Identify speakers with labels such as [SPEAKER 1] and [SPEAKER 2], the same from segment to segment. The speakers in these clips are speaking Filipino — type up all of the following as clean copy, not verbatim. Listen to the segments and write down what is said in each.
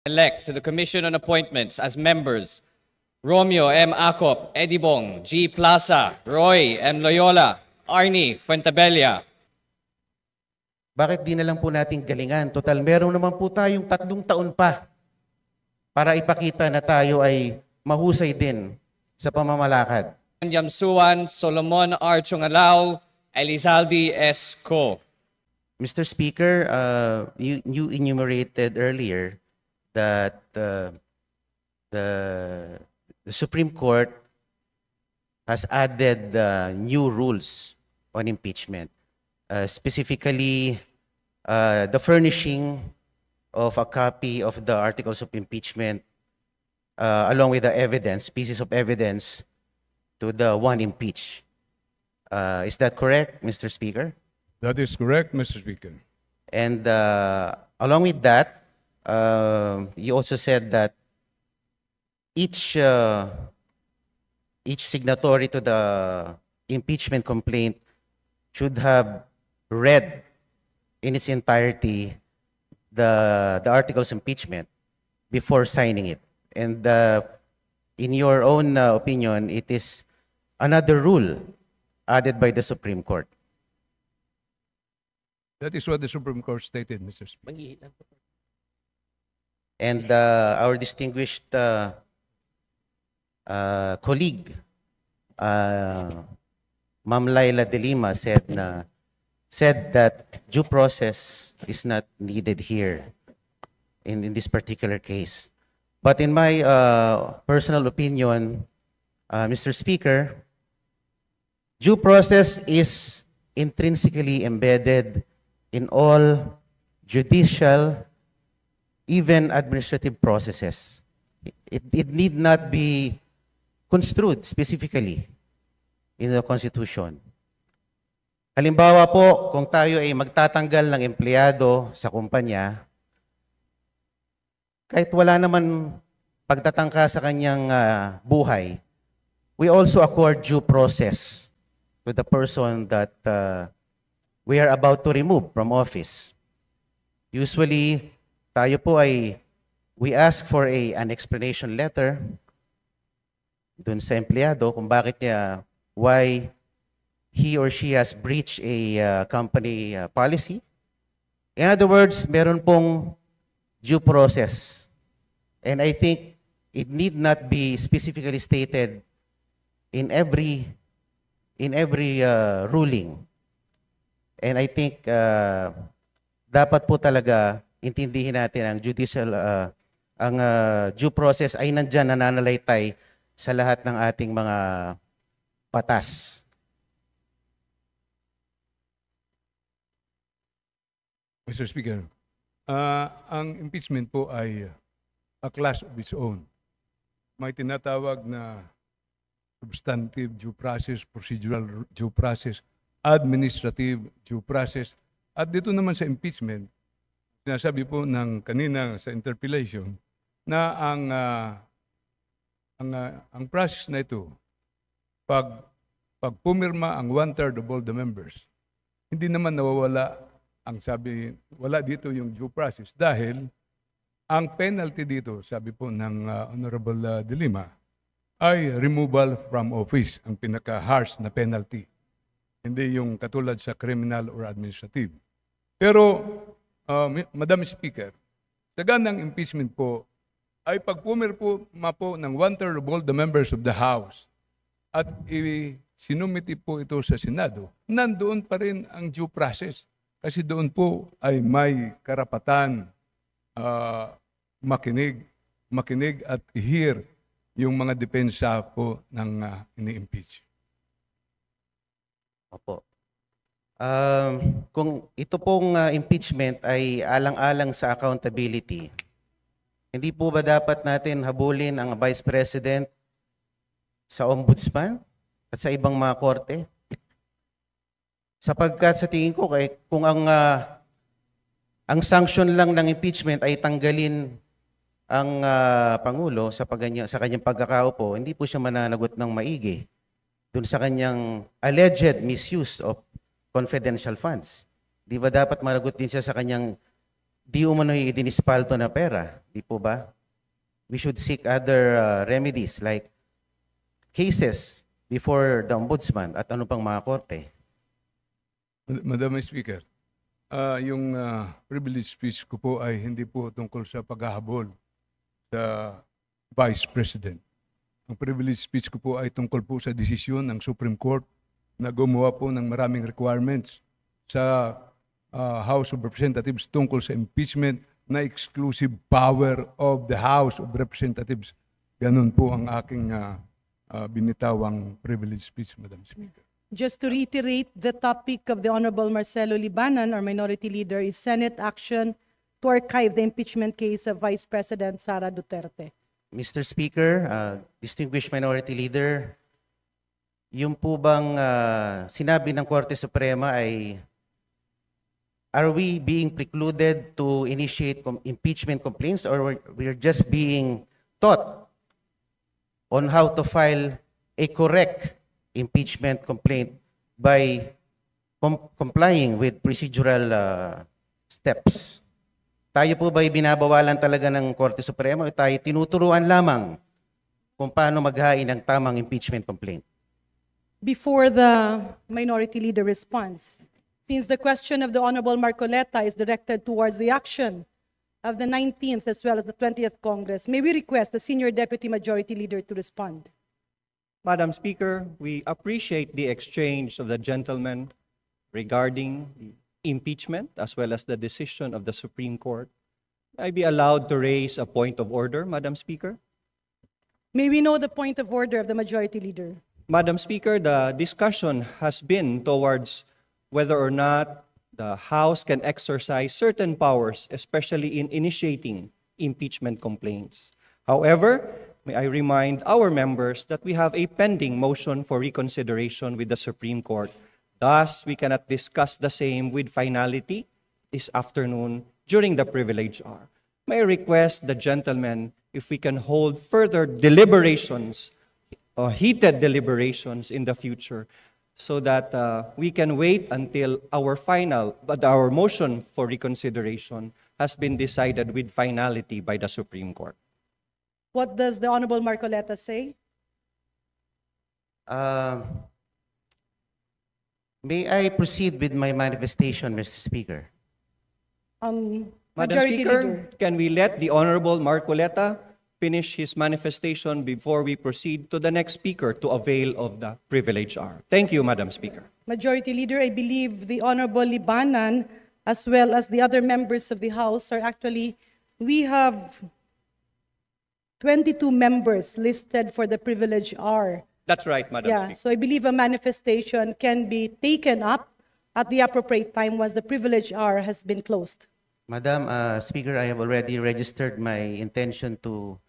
[SPEAKER 1] Elect to the Commission on Appointments as members Romeo M. Acop, Eddie Bong, G. Plaza, Roy M. Loyola, Arnie Fuentabella.
[SPEAKER 2] Bakit di na lang po natin galingan? Total, meron naman po tayong 3 taon pa para ipakita na tayo ay mahusay din sa pamamalakad.
[SPEAKER 1] Yamsuan, Solomon R. Chungalao, Elizalde S. Co.
[SPEAKER 2] Mr. Speaker, you enumerated earlier that the Supreme Court has added new rules on impeachment. Specifically, the furnishing of a copy of the articles of impeachment along with the evidence, pieces of evidence to the one impeached. Is that correct, Mr. Speaker?
[SPEAKER 3] That is correct, Mr. Speaker.
[SPEAKER 2] And along with that, you also said that each signatory to the impeachment complaint should have read in its entirety the articles of impeachment before signing it. And in your own opinion, it is another rule added by the Supreme Court.
[SPEAKER 3] That is what the Supreme Court stated, Mr. Speaker.
[SPEAKER 2] And our distinguished colleague, Ma'am Laila De Lima, said that due process is not needed here in this particular case. But in my personal opinion, Mr. Speaker, due process is intrinsically embedded in all judicial, even administrative processes. It need not be construed specifically in the Constitution. Halimbawa po, kung tayo ay magtatanggal ng empleyado sa kumpanya, kahit wala naman pagtatangka sa kanyang buhay, we also accord due process to the person that we are about to remove from office. Usually, tayo po ay, we ask for an explanation letter dun sa empleyado kung bakit niya, why he or she has breached a company policy. In other words, meron pong due process. And I think it need not be specifically stated in every ruling. And I think dapat po talaga intindihin natin ang judicial, ang due process ay nandyan, nananalaytay sa lahat ng ating mga batas.
[SPEAKER 3] Mr. Speaker, ang impeachment po ay a class of its own. May tinatawag na substantive due process, procedural due process, administrative due process. At dito naman sa impeachment, sinasabi po ng kanina sa interpellation na ang process na ito, pag pumirma ang 1/3 of all the members, hindi naman nawawala ang sabi, wala dito yung due process dahil ang penalty dito, sabi po ng Honorable De Lima, ay removal from office, ang pinaka-harsh na penalty. Hindi yung katulad sa criminal or administrative. Pero, Madam Speaker, sa ganang impeachment po, ay pag pumirma po ng 1/3 of all the members of the House at sinumiti po ito sa Senado, nandoon pa rin ang due process. Kasi doon po ay may karapatan makinig at hear yung mga depensa po ng ini-impeach.
[SPEAKER 2] Opo. Kung ito pong impeachment ay alang-alang sa accountability, hindi po ba dapat natin habulin ang Vice President sa Ombudsman at sa ibang mga korte? Sapagkat sa tingin ko, kung ang sanction lang ng impeachment ay tanggalin ang Pangulo sa kanyang pagkakaupo, hindi po siya mananagot ng maigi dun sa kanyang alleged misuse of confidential funds. Di ba dapat managot din siya sa kanyang di umano'y idinispalto na pera. Di po ba? We should seek other remedies like cases before the ombudsman at ano pang mga korte.
[SPEAKER 3] Madam Speaker, yung privilege speech ko po ay hindi po tungkol sa paghahabol sa Vice President. Ang privilege speech ko po ay tungkol po sa desisyon ng Supreme Court na gumawa po ng maraming requirements sa House of Representatives tungkol sa impeachment na exclusive power of the House of Representatives. Ganun po ang aking binitawang privilege speech, Madam Speaker.
[SPEAKER 4] Just to reiterate, the topic of the Honorable Marcelo Libanan, our Minority Leader, is Senate action to archive the impeachment case of Vice President Sara Duterte.
[SPEAKER 2] Mr. Speaker, distinguished Minority Leader, yung po bang sinabi ng Korte Suprema ay are we being precluded to initiate impeachment complaints or we're just being taught on how to file a correct impeachment complaint by complying with procedural steps? Tayo po ba'y binabawalan talaga ng Korte Suprema o tayo tinuturuan lamang kung paano maghain ng tamang impeachment complaint?
[SPEAKER 4] Before the Minority Leader responds, since the question of the Honorable Marcoleta is directed towards the action of the 19th as well as the 20th Congress, may we request the Senior Deputy Majority Leader to respond?
[SPEAKER 5] Madam Speaker, we appreciate the exchange of the gentlemen regarding the impeachment as well as the decision of the Supreme Court. May I be allowed to raise a point of order, Madam Speaker?
[SPEAKER 4] May we know the point of order of the Majority Leader?
[SPEAKER 5] Madam Speaker, the discussion has been towards whether or not the House can exercise certain powers, especially in initiating impeachment complaints. However, may I remind our members that we have a pending motion for reconsideration with the Supreme Court. Thus, we cannot discuss the same with finality this afternoon during the privilege hour. May I request the gentlemen if we can hold further deliberations, heated deliberations in the future, so that we can wait until our motion for reconsideration has been decided with finality by the Supreme Court.
[SPEAKER 4] What does the Honorable Marcoleta say?
[SPEAKER 2] May I proceed with my manifestation, Mr. Speaker?
[SPEAKER 5] Madam
[SPEAKER 4] Majority
[SPEAKER 5] Speaker,
[SPEAKER 4] Leader.
[SPEAKER 5] can we let the Honorable Marcoleta finish his manifestation before we proceed to the next speaker to avail of the privilege hour? Thank you, Madam Speaker.
[SPEAKER 4] Majority Leader, I believe the Honorable Libanan as well as the other members of the House are actually, we have 22 members listed for the privilege hour.
[SPEAKER 5] That's right, Madam
[SPEAKER 4] Yeah,
[SPEAKER 5] Speaker.
[SPEAKER 4] so I believe a manifestation can be taken up at the appropriate time once the privilege hour has been closed.
[SPEAKER 2] Madam Speaker, I have already registered my intention to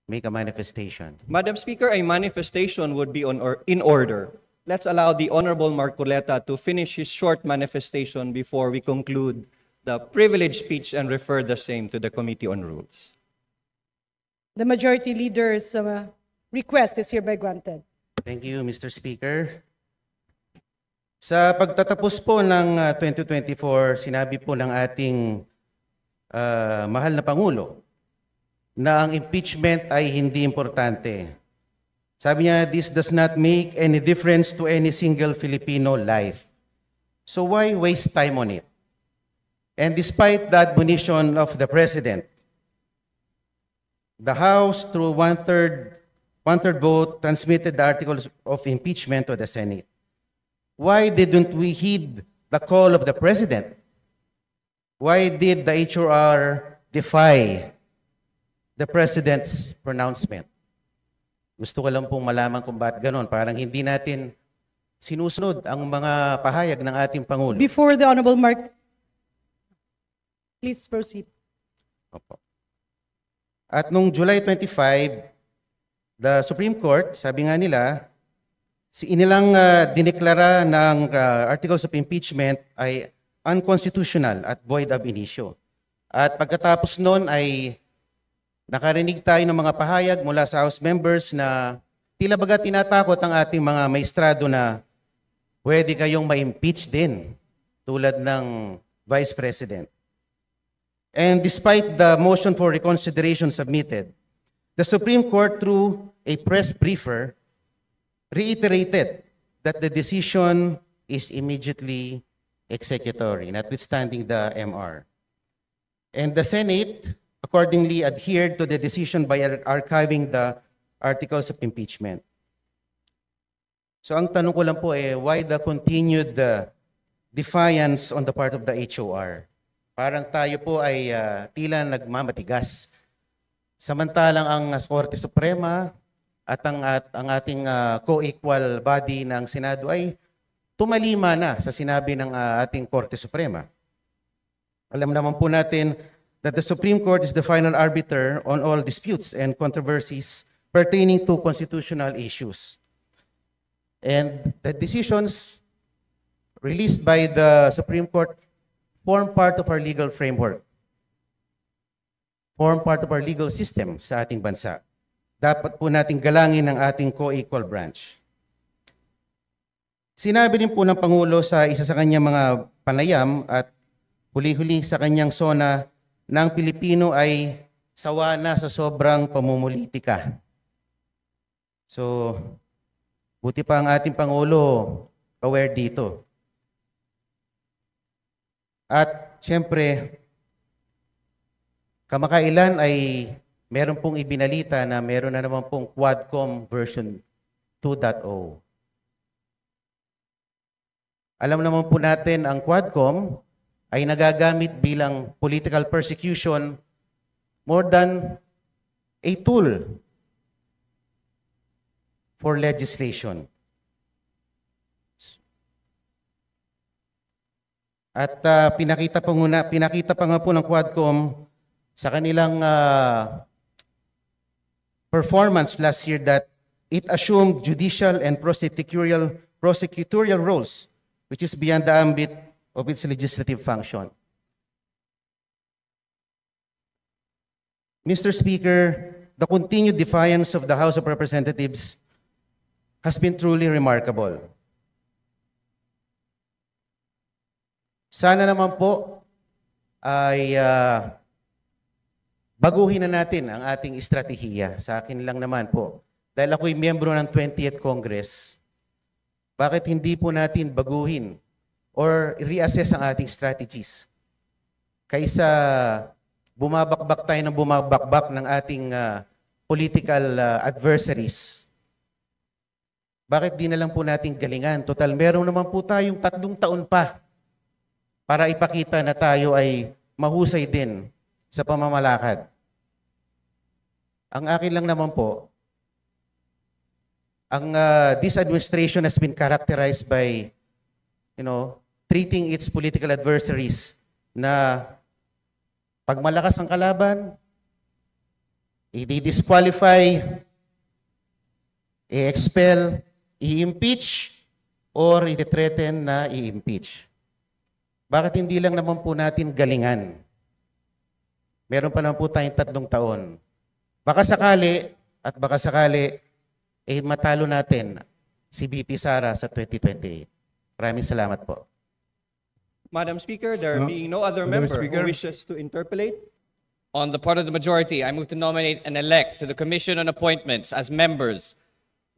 [SPEAKER 2] make a manifestation.
[SPEAKER 5] Madam Speaker, a manifestation would be in order. Let's allow the Honorable Marcoleta to finish his short manifestation before we conclude the privilege speech and refer the same to the Committee on Rules.
[SPEAKER 4] The Majority Leader's request is hereby granted.
[SPEAKER 2] Thank you, Mr. Speaker. Sa pagtatapos po ng 2024, sinabi po ng ating mahal na Pangulo na ang impeachment ay hindi importante. Sabi niya, this does not make any difference to any single Filipino life. So why waste time on it? And despite the admonition of the President, the House, through one-third vote, transmitted the articles of impeachment to the Senate. Why didn't we heed the call of the President? Why did the HRR defy the President's pronouncement? Gusto ko lang pong malaman kung bakit ganon. Parang hindi natin sinusunod ang mga pahayag ng ating Pangulo.
[SPEAKER 4] Before the Honorable please proceed.
[SPEAKER 2] Opo. At nung July 25, the Supreme Court, sabi nga nila, inilang dineklara ng articles of impeachment ay unconstitutional at void ab initio. At pagkatapos noon ay nakarinig tayo ng mga pahayag mula sa House members na tila baga tinatakot ang ating mga maestrado na pwede kayong ma-impeach din tulad ng Vice President. And despite the motion for reconsideration submitted, the Supreme Court, through a press briefer, reiterated that the decision is immediately executory, notwithstanding the MR. And the Senate accordingly adhered to the decision by archiving the articles of impeachment. So ang tanong ko lang po why the continued defiance on the part of the HOR? Parang tayo po ay tila nagmamatigas. Samantalang ang Korte Suprema at ang ating co-equal body ng Senado ay tumalima na sa sinabi ng ating Korte Suprema. Alam naman po natin that the Supreme Court is the final arbiter on all disputes and controversies pertaining to constitutional issues. And the decisions released by the Supreme Court form part of our legal framework, form part of our legal system sa ating bansa. Dapat po nating galangin ang ating co-equal branch. Sinabi din po ng Pangulo sa isa sa kanyang mga panayam at huli-huli sa kanyang SONA na ang Pilipino ay sawa na sa sobrang pamumulitika. So, buti pa ang ating Pangulo aware dito. At siyempre, kamakailan ay meron pong ibinalita na meron na naman pong Quadcom version 2.0. Alam naman po natin ang Quadcom ay nagagamit bilang political persecution more than a tool for legislation. At pinakita pa nga po ng Quadcom sa kanilang performance last year that it assumed judicial and prosecutorial roles, which is beyond the ambit of its legislative function. Mr. Speaker, the continued defiance of the House of Representatives has been truly remarkable. Sana naman po ay baguhin na natin ang ating estratehiya. Sa akin lang naman po. Dahil ako'y miyembro ng 20th Congress, bakit hindi po natin baguhin or reassess ang ating strategies? Kaysa bumabakbak tayo ng bumabakbak ng ating political adversaries. Bakit di na lang po natin galingan? Total, meron naman po tayong 3 taon pa para ipakita na tayo ay mahusay din sa pamamalakad. Ang akin lang naman po, this administration has been characterized by, treating its political adversaries na pag malakas ang kalaban, i-disqualify, i-expel, i-impeach, or i-threaten na i-impeach. Bakit hindi lang naman po natin galingan? Meron pa naman po tayong 3 taon. Baka sakali, matalo natin si VP Sara sa 2028. Maraming salamat po.
[SPEAKER 5] Madam Speaker, there being no other
[SPEAKER 3] Madam
[SPEAKER 5] member
[SPEAKER 3] Speaker.
[SPEAKER 5] who wishes to interpolate,
[SPEAKER 1] On the part of the majority, I move to nominate and elect to the Commission on Appointments as members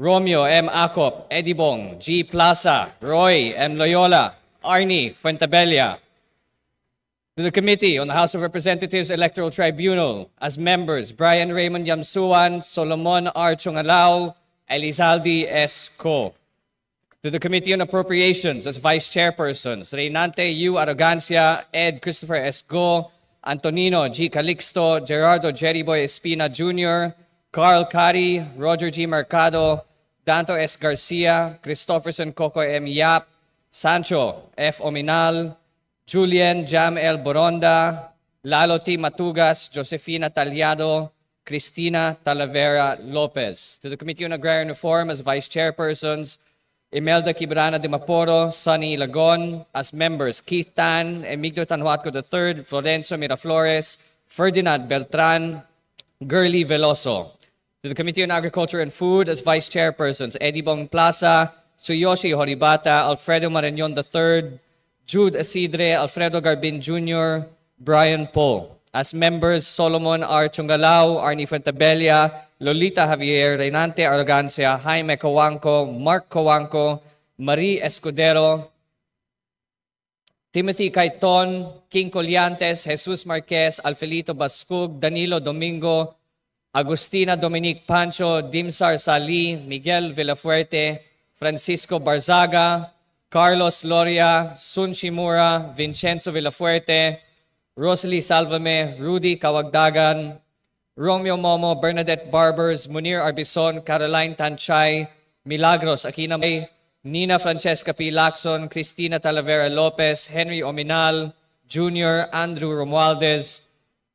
[SPEAKER 1] Romeo M. Acop, Eddie Bong, G. Plaza, Roy M. Loyola, Arnie Fuentabella. To the Committee on the House of Representatives Electoral Tribunal as members Brian Raymond Yamsuan, Solomon R. Chungalao, Elizalde S. Co. To the Committee on Appropriations as Vice Chairpersons Reynante U. Arrogancia, Ed Christopher S. Go, Antonino G. Calixto, Gerardo Jerryboy Espina Jr., Carl Cari, Roger G. Mercado, Danto S. Garcia, Christopherson Coco M. Yap, Sancho F. Ominal, Julian Jam L. Boronda, Lalo T. Matugas, Josefina Talyado, Cristina Talavera Lopez. To the Committee on Agrarian Reform as Vice Chairpersons, Imelda Kibrana de Maporo, Sonny Lagon. As members, Keith Tan, Emigdio Tanhuatco III, Florencio Miraflores, Ferdinand Beltran, Gurley Veloso. To the Committee on Agriculture and Food as Vice Chairpersons, Eddie Bong Plaza, Tsuyoshi Horibata, Alfredo Marañon III, Jude Asidre, Alfredo Garbin Jr., Brian Poe. As members, Solomon R. Chungalao, Arnie Fuentabella, Lolita Javier Reynante Arrogancia, Jaime Coanco, Mark Coanco, Marie Escudero, Timothy Caiton, King Colliantes, Jesus Marquez, Alfelito Bascug, Danilo Domingo, Agustina Dominique Pancho, Dimsar Sali, Miguel Villafuerte, Francisco Barzaga, Carlos Loria, Sun Shimura, Vincenzo Villafuerte, Rosalie Salvame, Rudy Kawagdagan, Romeo Momo, Bernadette Barbers, Munir Arbison, Caroline Tanchay, Milagros Aquina May, Nina Francesca P. Lacson, Cristina Talavera Lopez, Henry Ominal, Jr., Andrew Romualdez,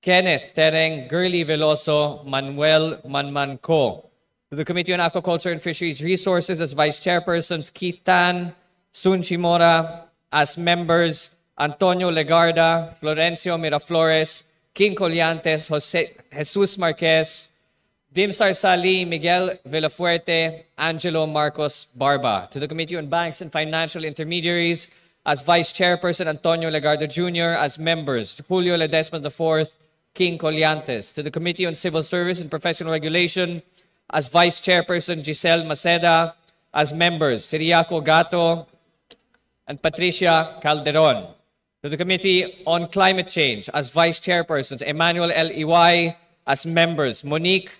[SPEAKER 1] Kenneth Tereng, Gurley Veloso, Manuel Manmanco. To the Committee on Aquaculture and Fisheries Resources as Vice Chairpersons, Keith Tan, Sun Chimora. As members, Antonio Legarda, Florencio Miraflores, King Colliantes, Jesus Marquez, Dimsar Sali, Miguel Villafuerte, Angelo Marcos Barba. To the Committee on Banks and Financial Intermediaries, as Vice Chairperson, Antonio Legarda Jr., as members, Julio Ledesma IV, King Colliantes. To the Committee on Civil Service and Professional Regulation, as Vice Chairperson, Giselle Maceda, as members, Siriaco Gato and Patricia Calderon. To the Committee on Climate Change, as Vice Chairpersons, Emmanuel L. Iway, as members, Monique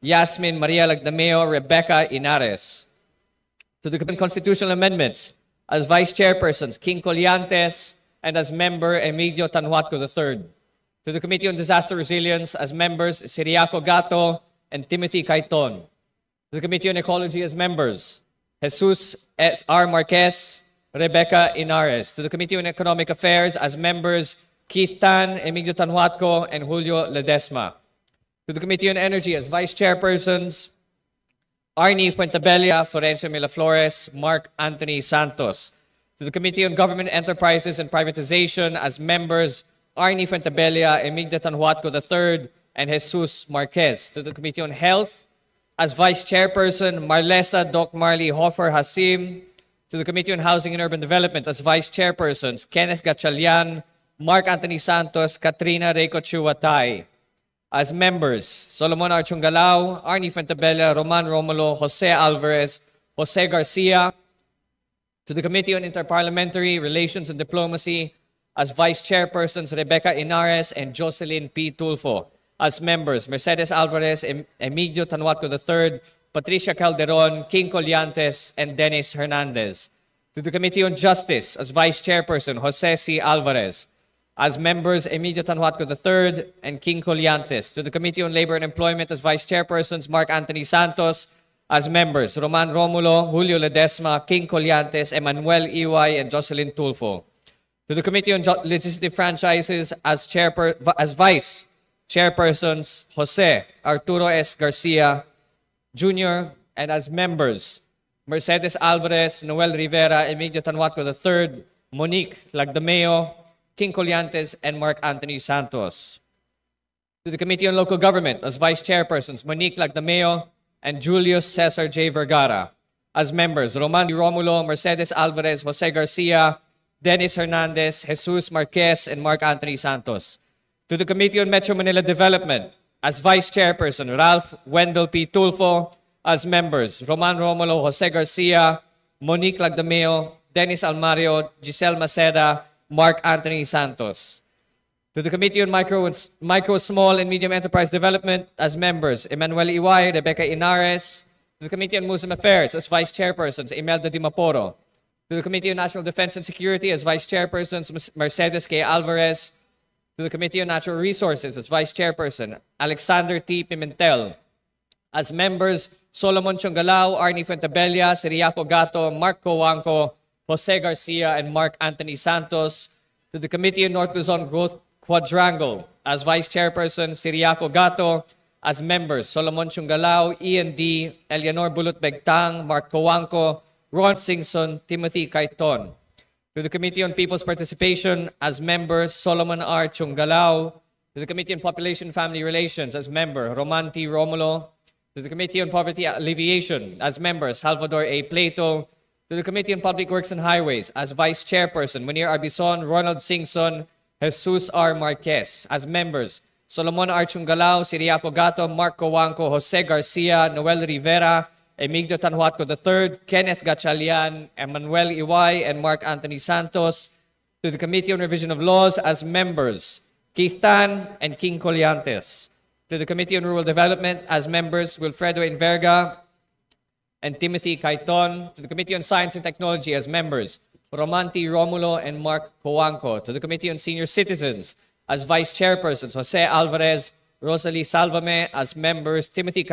[SPEAKER 1] Yasmin Maria Lagdameo, Rebecca Inares. To the Committee on Constitutional Amendments, as Vice Chairpersons, King Colliantes, and as member, Emilio Tanhuatco III. To the Committee on Disaster Resilience, as members, Siriaco Gato and Timothy Caiton. To the Committee on Ecology, as members, Jesus S. R. Marquez, Rebecca Inares. To the Committee on Economic Affairs, as members, Keith Tan, Emilio Tanhuatco, and Julio Ledesma. To the Committee on Energy, as Vice Chairpersons, Arnie Fuentabella, Florencio Miraflores, Mark Anthony Santos. To the Committee on Government Enterprises and Privatization, as members, Arnie Fuentabella, Emilio Tanhuatco III, and Jesus Marquez. To the Committee on Health, as Vice Chairperson, Marlesa Doc Marley Hofer Hasim. To the Committee on Housing and Urban Development, as Vice Chairpersons, Kenneth Gatchalian, Mark Anthony Santos, Katrina Reco Chuatay. As members, Solomon R. Chungalao, Arnie Fuentabella, Roman Romulo, Jose Alvarez, Jose Garcia. To the Committee on Interparliamentary Relations and Diplomacy, as Vice Chairpersons, Rebecca Inares and Jocelyn P. Tulfo. As members, Mercedes Alvarez, Emilio Tanhuatco III, Patricia Calderon, King Colliantes, and Dennis Hernandez. To the Committee on Justice, as Vice Chairperson, Jose C. Alvarez. As members, Emilio Tanhuatco III and King Colliantes. To the Committee on Labor and Employment, as Vice Chairpersons, Mark Anthony Santos. As members, Roman Romulo, Julio Ledesma, King Colliantes, Emmanuel Iway, and Jocelyn Tulfo. To the Committee on Legislative Franchises, as Vice Chairpersons, Jose Arturo S. Garcia, Jr., and as members, Mercedes Alvarez, Noel Rivera, Emilio Tanhuatco III, Monique Lagdameo, King Colliantes, and Mark Anthony Santos. To the Committee on Local Government, as Vice Chairpersons, Monique Lagdameo and Julius Cesar J. Vergara. As members, Roman Romulo, Mercedes Alvarez, Jose Garcia, Dennis Hernandez, Jesus Marquez, and Mark Anthony Santos. To the Committee on Metro Manila Development, as Vice Chairperson, Ralph Wendell P. Tulfo. As members, Roman Romulo, Jose Garcia, Monique Lagdameo, Dennis Almario, Giselle Maceda, Mark Anthony Santos. To the Committee on Micro, Small, and Medium Enterprise Development, as members, Emmanuel Iway, Rebecca Inares. To the Committee on Muslim Affairs, as Vice Chairpersons, Imelda Dimaporo. To the Committee on National Defense and Security, as Vice Chairpersons, Mercedes K. Alvarez. To the Committee on Natural Resources, as Vice Chairperson, Alexander T. Pimentel. As members, Solomon Chungalao, Arnie Fuentabella, Siriaco Gato, Mark Coanco, Jose Garcia, and Mark Anthony Santos. To the Committee on North Luzon Growth Quadrangle, as Vice Chairperson, Siriaco Gato. As members, Solomon Chungalao, Ian D., Eleanor Bulut Begtang, Mark Coanco, Ron Singson, Timothy Caiton. To the Committee on People's Participation, as members, Solomon R. Chungalao. To the Committee on Population and Family Relations, as member, Roman T. Romulo. To the Committee on Poverty Alleviation, as member, Salvador A. Plato. To the Committee on Public Works and Highways, as Vice Chairperson, Munir Arbison, Ronald Singson, Jesus R. Marquez. As members, Solomon Archungalao, Siriaco Gato, Mark Cojuangco, Jose Garcia, Noel Rivera, Emigdio Tanhuatco III, Kenneth Gatchalian, Emmanuel Iway, and Mark Anthony Santos. To the Committee on Revision of Laws as members, Keith Tan and King Colliantes. To the Committee on Rural Development as members, Wilfredo Enverga and Timothy Caiton. To the Committee on Science and Technology as members, Romanti Romulo and Mark Cojuangco. To the Committee on Senior Citizens as Vice Chairpersons, Jose Alvarez, Rosalie Salvame. As members, Timothy